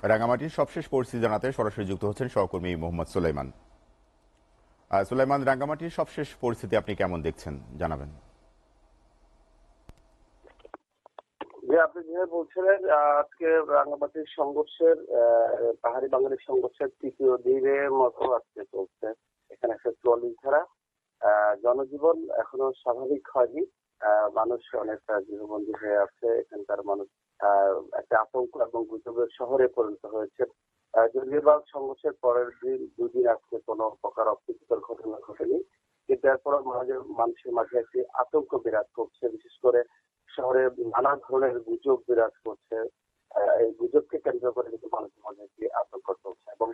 রাঙামাটির সবশেষ পরিস্থিতি জানাতে সরাসরি যুক্ত হচ্ছেন সহকর্মী মোহাম্মদ সুলাইমান। সুলাইমান, রাঙ্গামাটির সবশেষ পরিস্থিতি আপনি কেমন দেখছেন জানাবেন। যে আপনি যেভাবে বলছিলেন, আজকে রাঙামাটির সংঘর্ষের পাহাড়ি বাঙালির সংঘর্ষের তৃতীয় দিনের মতো আজকে চলছে। এখানে 144 ধারা। জনজীবন এখনো স্বাভাবিক হয়নি। মানুষ অনেকটা গৃহবন্দী হয়ে আছে। এখানকার মানুষ একটা আতঙ্ক এবং গুজবের শহরে পরিণত হয়েছে। যদিও বা সংঘর্ষের পরের দিন দুদিন আজকে কোনো প্রকার অপ্রীতিকর ঘটনা ঘটেনি, কিন্তু এরপর মানুষের মাঝে একটি আতঙ্ক বিরাজ করছে। বিশেষ করে শহরে নানা ধরনের গুজব বিরাজ করছে। এই গুজবকে কেন্দ্র করে কিন্তু মানুষের মাঝে একটি আতঙ্ক চলছে এবং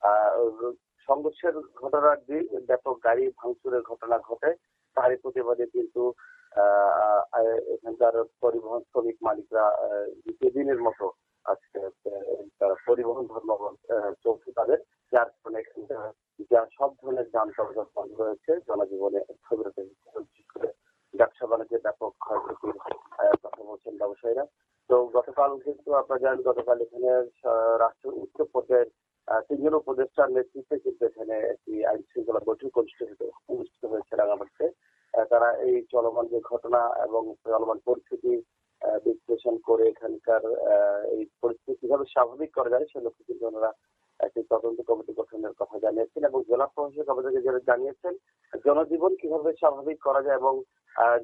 আহ, সংঘর্ষের ঘটনার দিন ব্যাপক গাড়ি ভাঙচুরের ঘটনা ঘটে। তারই প্রতিবাদে কিন্তু এখানকার পরিবহন শ্রমিক মালিকরা দ্বিতীয় দিনের মতো আজকে তারা পরিবহন ধর্মঘট চলছে তাদের, যার কারণে এখানকার যা সব ধরনের যান চলাচল বন্ধ হয়েছে। জনজীবনে স্থবিরতা, বিশেষ করে ব্যবসা বাণিজ্যের ব্যাপক ক্ষয়ক্ষতির কথা বলছেন ব্যবসায়ীরা। তো গতকাল কিন্তু আপনারা জানেন, গতকাল এখানে রাষ্ট্রের উচ্চ পর্যায়ের তিনজন উপদেষ্টার নেতৃত্বে কিন্তু এখানে একটি আইন শৃঙ্খলা বৈঠক অনুষ্ঠিত হয়েছে রাঙামাটিতে। তারা এই চলমান যে ঘটনা এবং চলমান পরিস্থিতি বিশ্লেষণ করে এখানকার এই পরিস্থিতি কিভাবে স্বাভাবিক করা যায় সে লক্ষ্যে কিন্তু ওনারা একটি তদন্ত কমিটি গঠনের কথা জানিয়েছেন এবং জেলা প্রশাসক আমাদেরকে যারা জানিয়েছেন জনজীবন কিভাবে স্বাভাবিক করা যায় এবং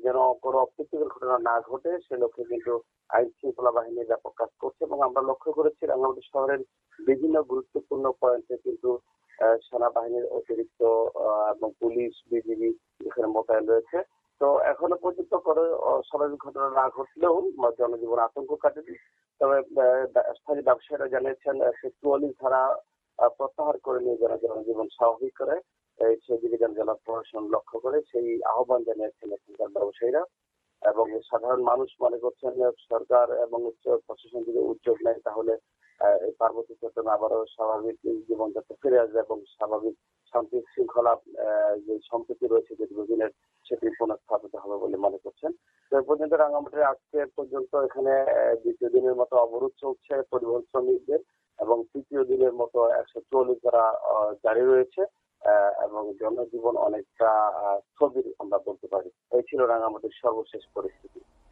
যেন কোনো অপ্রীতিকর ঘটনা না ঘটে সে লক্ষ্যে কিন্তু আইন শৃঙ্খলা বাহিনী ব্যাপক কাজ করছে। এবং আমরা লক্ষ্য করেছি রাঙামাটি শহরের বিভিন্ন গুরুত্বপূর্ণ পয়েন্টে কিন্তু সেনাবাহিনীর অতিরিক্ত এবং পুলিশ বিজিবি এখানে মোতায়েন রয়েছে। তো এখনো পর্যন্ত কোনো অস্বাভাবিক ঘটনা না ঘটলেও জনজীবন আতঙ্ক কাটেনি। তবে স্থানীয় ব্যবসায়ীরা জানিয়েছেন 144 ধারা প্রত্যাহার করে নিয়ে যেন জনজীবন স্বাভাবিক করে সেদিকে যেন জেলা প্রশাসন লক্ষ্য করে সেই আহ্বান জানিয়েছেন এখানকার ব্যবসায়ীরা। এবং সাধারণ মানুষ মনে করছেন যে সরকার এবং উচ্চ প্রশাসন যদি উদ্যোগ নেয় তাহলে এই পার্বত্য চট্টগ্রামে আবারও স্বাভাবিক জীবনযাত্রা ফিরে আসবে এবং স্বাভাবিক শান্তি শৃঙ্খলা যে সম্প্রীতি রয়েছে দীর্ঘদিনের সেটি পুনঃস্থাপিত হবে বলে মনে করছেন। তো এ পর্যন্ত রাঙামাটির আজকে পর্যন্ত এখানে দ্বিতীয় দিনের মতো অবরোধ চলছে পরিবহন শ্রমিকদের এবং তৃতীয় দিনের মতো 144 ধারা জারি রয়েছে এবং জনজীবন অনেকটা স্থবির আমরা বলতে পারি। এই ছিল রাঙামাটির সর্বশেষ পরিস্থিতি।